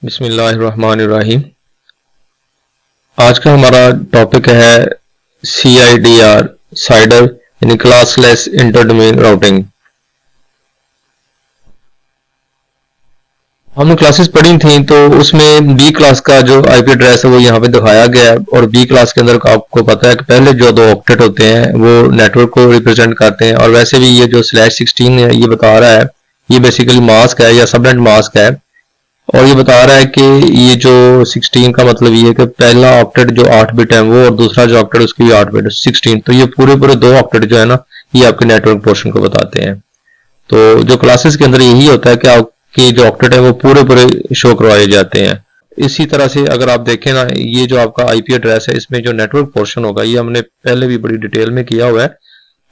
बिस्मिल्लाहिर्रहमानिर्रहीम। आज का हमारा टॉपिक है CIDR साइडर यानी क्लासलेस इंटर-डोमेन राउटिंग। हमने क्लासेस पढ़ी थी तो उसमें बी क्लास का जो आईपी एड्रेस है वो यहाँ पे दिखाया गया है और बी क्लास के अंदर आपको पता है कि पहले जो दो ऑक्टेट होते हैं वो नेटवर्क को रिप्रेजेंट करते हैं और वैसे भी ये जो /16 है ये बता रहा है ये बेसिकली मास्क है या सबनेट मास्क है और ये बता रहा है कि ये जो 16 का मतलब ये है कि पहला ऑक्टेट जो 8 बिट है वो और दूसरा जो ऑक्टेट उसकी 8 बिट 16। तो ये पूरे पूरे दो ऑक्टेट जो है ना ये आपके नेटवर्क पोर्शन को बताते हैं। तो जो क्लासेस के अंदर यही होता है कि आपके जो ऑक्टेट है वो पूरे पूरे शो करवाए जाते हैं। इसी तरह से अगर आप देखें ना ये जो आपका आईपी एड्रेस है इसमें जो नेटवर्क पोर्शन होगा ये हमने पहले भी बड़ी डिटेल में किया हुआ है,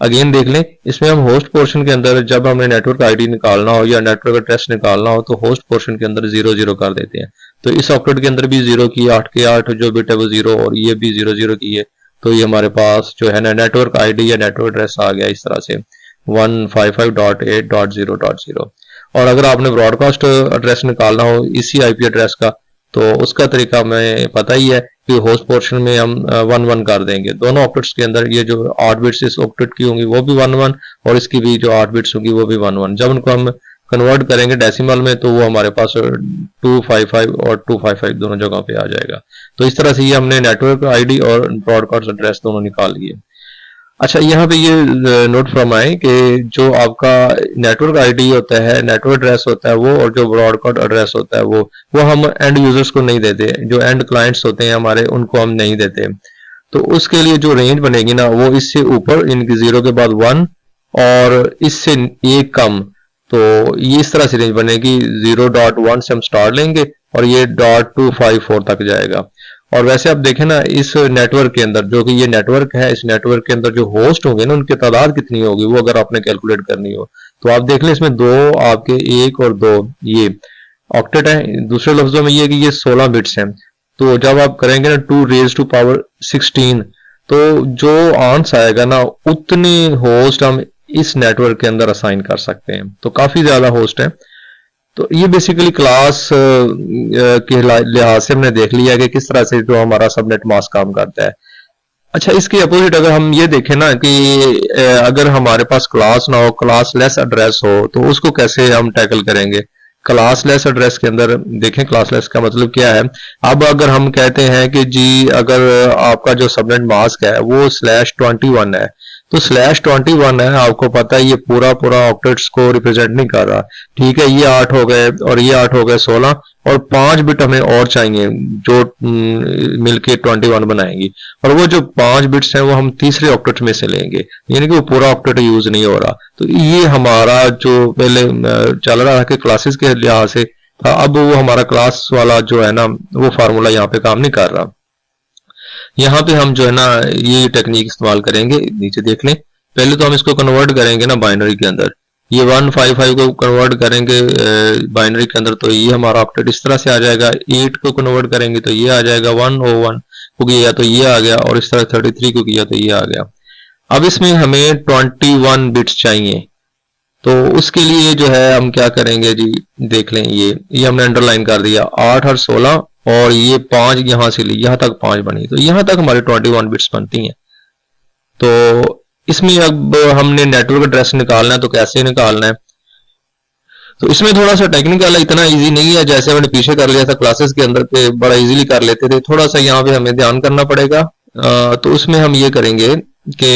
अगेन देख लें। इसमें हम होस्ट पोर्शन के अंदर जब हमें नेटवर्क आईडी निकालना हो या नेटवर्क एड्रेस निकालना हो तो होस्ट पोर्शन के अंदर 00 कर देते हैं। तो इस ऑक्टेट के अंदर भी 0 की 8 के 8 जो बिट है वो 0 और ये भी 00 की है। तो ये हमारे पास जो है ना नेटवर्क आईडी या नेटवर्क एड्रेस आ गया इस तरह से 155.8.0.0। और अगर आपने ब्रॉडकास्ट एड्रेस निकालना हो इसी आईपी एड्रेस का तो उसका तरीका हमें पता ही है कि होस्ट पोर्शन में हम 1 कर देंगे। दोनों ऑक्टेट्स के अंदर ये जो 8 बिट्स इस ऑक्टेट की होंगी वो भी 1 और इसकी भी जो 8 बिट्स होंगी वो भी 1 जब उनको हम कन्वर्ट करेंगे डेसिमल में तो वो हमारे पास 255 और 255 दोनों जगहों पे आ जाएगा। तो इस तरह से ये हमने नेटवर्क आईडी और ब्रॉडकास्ट एड्रेस दोनों निकाल लिए। अच्छा, यहाँ पे ये नोट फरमाएं कि जो आपका नेटवर्क आईडी होता है, नेटवर्क एड्रेस होता है वो और जो ब्रॉडकास्ट एड्रेस होता है वो हम एंड यूजर्स को नहीं देते, जो एंड क्लाइंट्स होते हैं हमारे उनको हम नहीं देते। तो उसके लिए जो रेंज बनेगी ना वो इससे ऊपर इनकी 0 के बाद 1 और इससे एक कम, तो ये इस तरह से रेंज बनेगी। 0.1 से हम स्टार्ट लेंगे और ये .254 तक जाएगा। और वैसे आप देखें ना इस नेटवर्क के अंदर जो कि ये नेटवर्क है, इस नेटवर्क के अंदर जो होस्ट होंगे ना उनकी तादाद कितनी होगी वो अगर आपने कैलकुलेट करनी हो तो आप देख लें इसमें दो आपके 1 और 2 ये ऑक्टेट है। दूसरे लफ्जों में ये कि ये 16 बिट्स हैं। तो जब आप करेंगे ना 2 raised to power 16 तो जो आंस आएगा ना उतने होस्ट हम इस नेटवर्क के अंदर असाइन कर सकते हैं। तो काफी ज्यादा होस्ट है। तो ये बेसिकली क्लास के लिहाज से हमने देख लिया कि किस तरह से जो हमारा सबनेट मास्क काम करता है। अच्छा, इसके अपोजिट अगर हम ये देखें ना कि अगर हमारे पास क्लास ना हो, क्लास लेस एड्रेस हो तो उसको कैसे हम टैकल करेंगे। क्लास लेस एड्रेस के अंदर देखें क्लास लेस का मतलब क्या है। अब अगर हम कहते हैं कि जी अगर आपका जो सबनेट मास्क है वो /21 है तो /21 है, आपको पता है ये पूरा पूरा ऑक्टेट्स को रिप्रेजेंट नहीं कर रहा। ठीक है, ये 8 हो गए और ये 8 हो गए 16 और 5 बिट हमें और चाहिए जो मिलके 21 बनाएंगी और वो जो 5 बिट्स हैं वो हम तीसरे ऑक्टेट में से लेंगे, यानी कि वो पूरा ऑक्टेट यूज नहीं हो रहा। तो ये हमारा जो पहले चल रहा है कि क्लासेस के लिहाज से था, अब वो हमारा क्लास वाला जो है ना वो फार्मूला यहाँ पे काम नहीं कर रहा। यहाँ पे हम जो है ना ये टेक्निक इस्तेमाल करेंगे। नीचे देख लें, पहले तो हम इसको कन्वर्ट करेंगे ना बाइनरी के अंदर। ये 155 को कन्वर्ट करेंगे बाइनरी के अंदर तो ये हमारा ऑक्टेट इस तरह से आ जाएगा। 8 को कन्वर्ट करेंगे तो ये आ जाएगा 101 को किया तो ये आ गया और इस तरह 33 को किया तो ये आ गया। अब इसमें हमें 21 बिट्स चाहिए तो उसके लिए जो है हम क्या करेंगे जी, देख लें ये हमने अंडरलाइन कर दिया 8 और 16 और ये 5 यहां से ली, यहां तक 5 बनी तो यहां तक हमारी 21 बिट्स बनती हैं। तो इसमें अब हमने नेटवर्क एड्रेस निकालना है तो कैसे निकालना है, तो इसमें थोड़ा सा टेक्निकल है, इतना इजी नहीं है जैसे हमने पीछे कर लिया था क्लासेस के अंदर पे बड़ा इजीली कर लेते थे। थोड़ा सा यहाँ पे हमें ध्यान करना पड़ेगा। तो उसमें हम ये करेंगे कि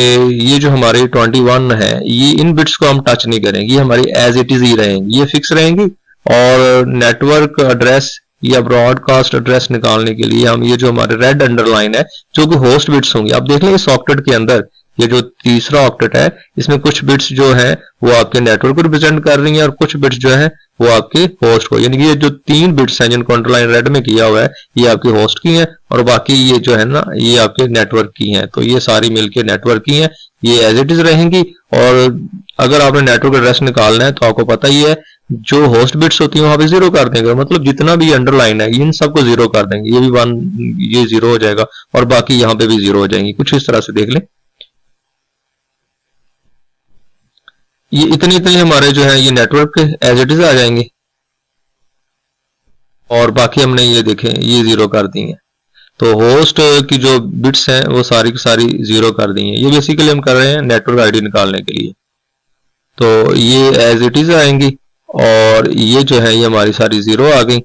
ये जो हमारी 21 है ये इन बिट्स को हम टच नहीं करेंगे, ये हमारी एज इट इज ही रहेंगी, ये फिक्स रहेंगी। और नेटवर्क एड्रेस या ब्रॉडकास्ट एड्रेस निकालने के लिए हम ये जो हमारे रेड अंडरलाइन है जो कि होस्ट बिट्स होंगे, आप देख लें इस ऑक्टेट के अंदर ये जो तीसरा ऑक्टेट है इसमें कुछ बिट्स जो है वो आपके नेटवर्क को रिप्रेजेंट कर रही हैं और कुछ बिट्स जो है वो आपके होस्ट को, यानी कि ये जो 3 बिट्स हैं जिनको अंडरलाइन रेड में किया हुआ है ये आपके होस्ट की हैं और बाकी ये जो है ना ये आपके नेटवर्क की हैं। तो ये सारी मिलके नेटवर्क की हैं, ये एज इट इज रहेंगी। और अगर आपने नेटवर्क एड्रेस निकालना है तो आपको पता ही है जो होस्ट बिट्स होती है वहां पे 0 कर देंगे, मतलब जितना भी अंडरलाइन है इन सबको 0 कर देंगे, ये भी 1 ये 0 हो जाएगा और बाकी यहाँ पे भी 0 हो जाएंगी। कुछ इस तरह से देख लें, ये इतने इतने हमारे जो है ये नेटवर्क के एज इट इज आ जाएंगे। और बाकी हमने ये देखें ये जीरो कर दी है। तो होस्ट की जो बिट्स हैं वो सारी की सारी जीरो कर दी हैं। ये बेसिकली हम कर रहे हैं नेटवर्क आईडी निकालने के लिए। तो ये एज इट इज आएंगी और ये जो है ये हमारी सारी जीरो आ गई।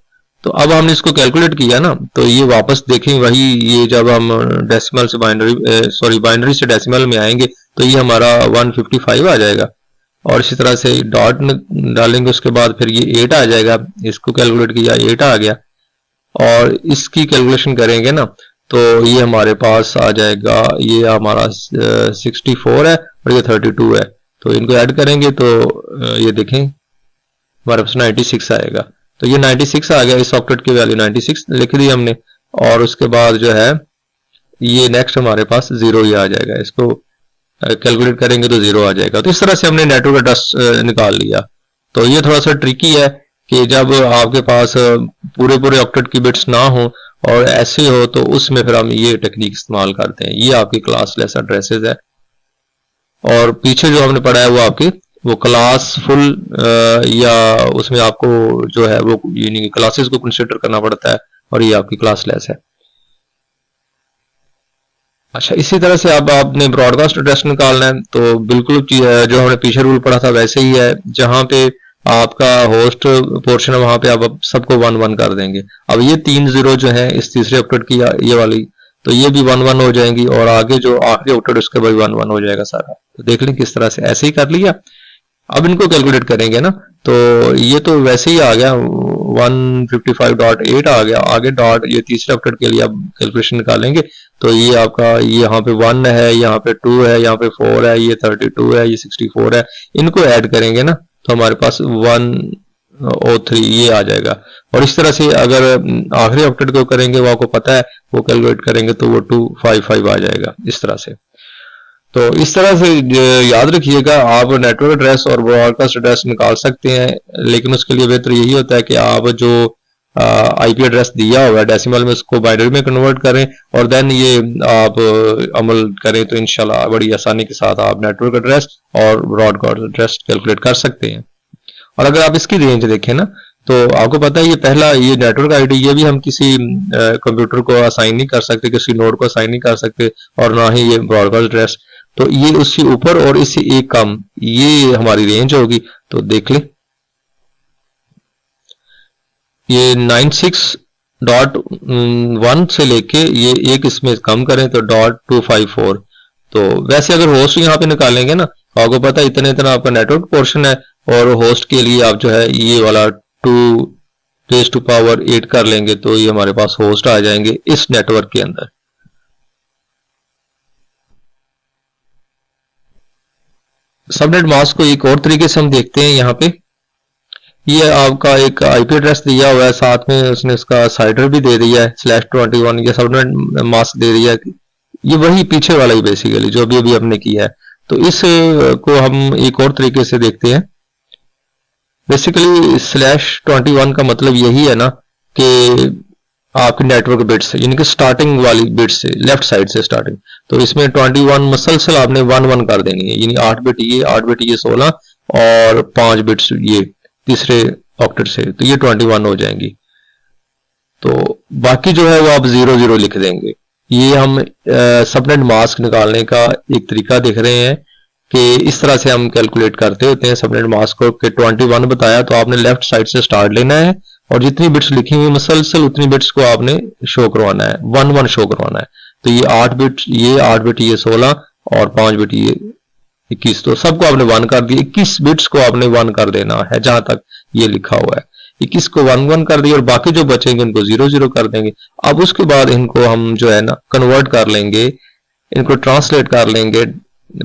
तो अब हमने इसको कैलकुलेट किया ना, तो ये वापस देखें वही, ये जब हम डेसिमल से बाइनरी बाइनरी से डेसिमल में आएंगे तो ये हमारा 155 आ जाएगा। और इसी तरह से डॉट डालेंगे उसके बाद फिर ये 8 आ जाएगा। इसको कैलकुलेट किया 8 आ गया और इसकी कैलकुलेशन करेंगे ना तो ये हमारे पास आ जाएगा, ये हमारा 64 है और ये 32 है। तो इनको ऐड करेंगे तो ये देखें हमारे पास 96 आएगा। तो ये 96 आ गया, इस ऑक्टेट की वैल्यू 96 लिख दी हमने। और उसके बाद जो है ये नेक्स्ट हमारे पास जीरो ही आ जाएगा। इसको कैलकुलेट करेंगे तो जीरो आ जाएगा। तो इस तरह से हमने नेटवर्क एड्रेस निकाल लिया। तो ये थोड़ा सा ट्रिकी है कि जब आपके पास पूरे पूरे ऑक्टेट की बिट्स ना हो और ऐसे हो तो उसमें फिर हम ये टेक्निक इस्तेमाल करते हैं। ये आपकी क्लासलेस एड्रेसेस है और पीछे जो हमने पढ़ा है वो आपकी वो क्लास फुल या उसमें आपको जो है वो यानी क्लासेस को कंसीडर करना पड़ता है और ये आपकी क्लासलेस है। अच्छा, इसी तरह से अब आपने ब्रॉडकास्ट एड्रेस निकालना है तो बिल्कुल जो हमने पीछे रूल पढ़ा था वैसे ही है। जहां पे आपका होस्ट पोर्शन है वहां पे आप सबको 1 1 कर देंगे। अब ये 3 जीरो जो है इस तीसरे ऑक्टेट की ये वाली, तो ये भी 1 1 हो जाएंगी और आगे जो आखिरी ऑक्टेट उसके भी 1 1 हो जाएगा सारा। तो देख लें किस तरह से, ऐसे ही कर लिया। अब इनको कैलकुलेट करेंगे ना तो ये तो वैसे ही आ गया 155.8 आ गया। आगे डॉट ये तीसरे ऑक्टेट के लिए अब कैलकुलेशन निकालेंगे तो ये आपका यहाँ पे 1 है, यहाँ पे 2 है, यहाँ पे 4 है, ये 32 है, ये 64 है। इनको ऐड करेंगे ना तो हमारे पास 103 ये आ जाएगा। और इस तरह से अगर आखिरी ऑक्टेट को करेंगे वो आपको पता है वो कैलकुलेट करेंगे तो वो 255 आ जाएगा इस तरह से। तो इस तरह से याद रखिएगा आप नेटवर्क एड्रेस और ब्रॉडकास्ट एड्रेस निकाल सकते हैं, लेकिन उसके लिए बेहतर यही होता है कि आप जो आईपी एड्रेस दिया हुआ है डेसिमल में उसको बाइनरी में कन्वर्ट करें और देन ये आप अमल करें तो इंशाल्लाह बड़ी आसानी के साथ आप नेटवर्क एड्रेस और ब्रॉडकास्ट एड्रेस कैलकुलेट कर सकते हैं। और अगर आप इसकी रेंज देखें ना तो आपको पता है ये पहला ये नेटवर्क आईडी ये भी हम किसी कंप्यूटर को असाइन नहीं कर सकते, किसी नोड को असाइन नहीं कर सकते और ना ही ये ब्रॉडकास्ट एड्रेस। तो ये उससे ऊपर और इससे एक कम ये हमारी रेंज होगी। तो देख लें ये 96.1 से लेके ये एक इसमें कम करें तो .254। तो वैसे अगर होस्ट यहाँ पे निकालेंगे ना आपको पता है इतना इतना आपका नेटवर्क पोर्शन है और होस्ट के लिए आप जो है ये वाला 2⁸ कर लेंगे तो ये हमारे पास होस्ट आ जाएंगे इस नेटवर्क के अंदर। सबनेट मास्क को एक और तरीके से हम देखते हैं। यहाँ पे ये आपका एक आईपी एड्रेस दिया हुआ है, साथ में उसने इसका साइडर भी दे दिया है /21, ये सबनेट मास्क दे दिया है। ये वही पीछे वाला ही बेसिकली जो अभी अभी हमने किया है। तो इस को हम एक और तरीके से देखते हैं। बेसिकली /21 का मतलब यही है ना कि आपके नेटवर्क बिट्स यानी कि स्टार्टिंग वाली बिट्स से लेफ्ट साइड से स्टार्टिंग। तो इसमें 21 मसलसल आपने 1 1 कर देनी है, यानी 8 बिट ये 16 और 5 बिट्स ये तीसरे ऑक्टेट से, तो ये 21 हो जाएंगी। तो बाकी जो है वो आप 0 0 लिख देंगे। ये हम सबनेट मास्क निकालने का एक तरीका देख रहे हैं कि इस तरह से हम कैलकुलेट करते होते हैं सबनेट मास्क को कि 21 बताया तो आपने लेफ्ट साइड से स्टार्ट लेना है और जितनी बिट्स लिखी हुई मसलसल उतनी बिट्स को आपने शो करवाना है, 1 1 शो करवाना है। तो ये 8 बिट ये 16 और 5 बिट ये 21, तो सबको आपने 1 कर दिया। 21 बिट्स को आपने 1 कर देना है जहां तक ये लिखा हुआ है। 21 को 1 1 कर दिया और बाकी जो बचेंगे उनको 0 0 कर देंगे। अब उसके बाद इनको हम जो है ना कन्वर्ट कर लेंगे, इनको ट्रांसलेट कर लेंगे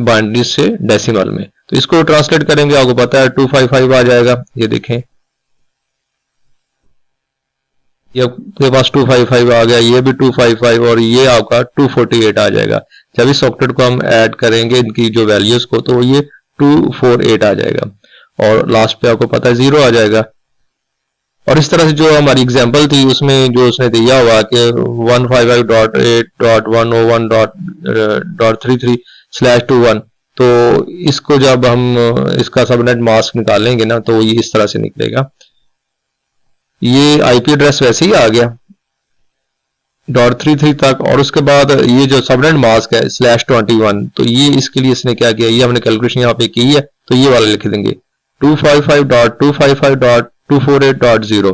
बाइनरी से डेसिमल में। तो इसको ट्रांसलेट करेंगे आपको पता है 255 आ जाएगा। ये देखें ये आपके पास 255 आ गया, ये भी 255 और ये आपका 248 आ जाएगा। जब इस ऑक्टेट को हम ऐड करेंगे इनकी जो वैल्यूज को तो ये 248 आ जाएगा और लास्ट पे आपको पता है 0 आ जाएगा। और इस तरह से जो हमारी एग्जांपल थी उसमें जो उसने दिया हुआ कि 155.8.101.33/21, तो इसको जब हम इसका सबनेट मास्क निकालेंगे ना तो ये इस तरह से निकलेगा। ये आईपी एड्रेस वैसे ही आ गया .33 तक, और उसके बाद ये जो सबनेट मास्क है /21, तो ये इसके लिए इसने क्या किया, ये हमने कैलकुलेशन यहाँ पे की है तो ये वाला लिख देंगे 255.255.248.0।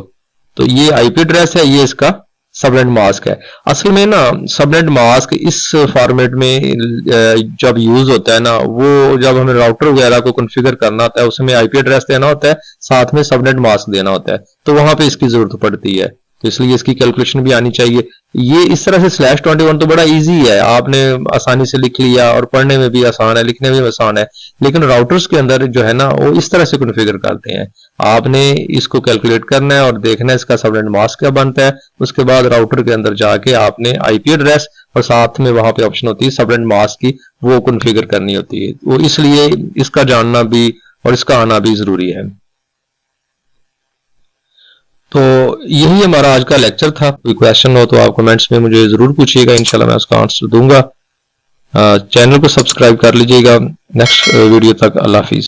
तो ये आईपी एड्रेस है, ये इसका सबनेट मास्क है। असल में ना सबनेट मास्क इस फॉर्मेट में जब यूज होता है ना, वो जब हमें राउटर वगैरह को कॉन्फ़िगर करना होता है, उसमें आईपी एड्रेस देना होता है, साथ में सबनेट मास्क देना होता है, तो वहां पे इसकी जरूरत पड़ती है। तो इसलिए इसकी कैलकुलेशन भी आनी चाहिए। ये इस तरह से /21 तो बड़ा इजी है, आपने आसानी से लिख लिया और पढ़ने में भी आसान है, लिखने में भी आसान है। लेकिन राउटर्स के अंदर जो है ना वो इस तरह से कॉन्फ़िगर करते हैं, आपने इसको कैलकुलेट करना है और देखना है इसका सबनेट मास्क क्या बनता है। उसके बाद राउटर के अंदर जाके आपने आईपी एड्रेस और साथ में वहां पे ऑप्शन होती है सबनेट मास्क की, वो कॉन्फ़िगर करनी होती है। वो इसलिए इसका जानना भी और इसका आना भी जरूरी है। तो यही हमारा आज का लेक्चर था। कोई क्वेश्चन हो तो आप कमेंट्स में मुझे जरूर पूछिएगा, इंशाल्लाह मैं उसका आंसर दूंगा। चैनल को सब्सक्राइब कर लीजिएगा। नेक्स्ट वीडियो तक अल्लाह हाफिज।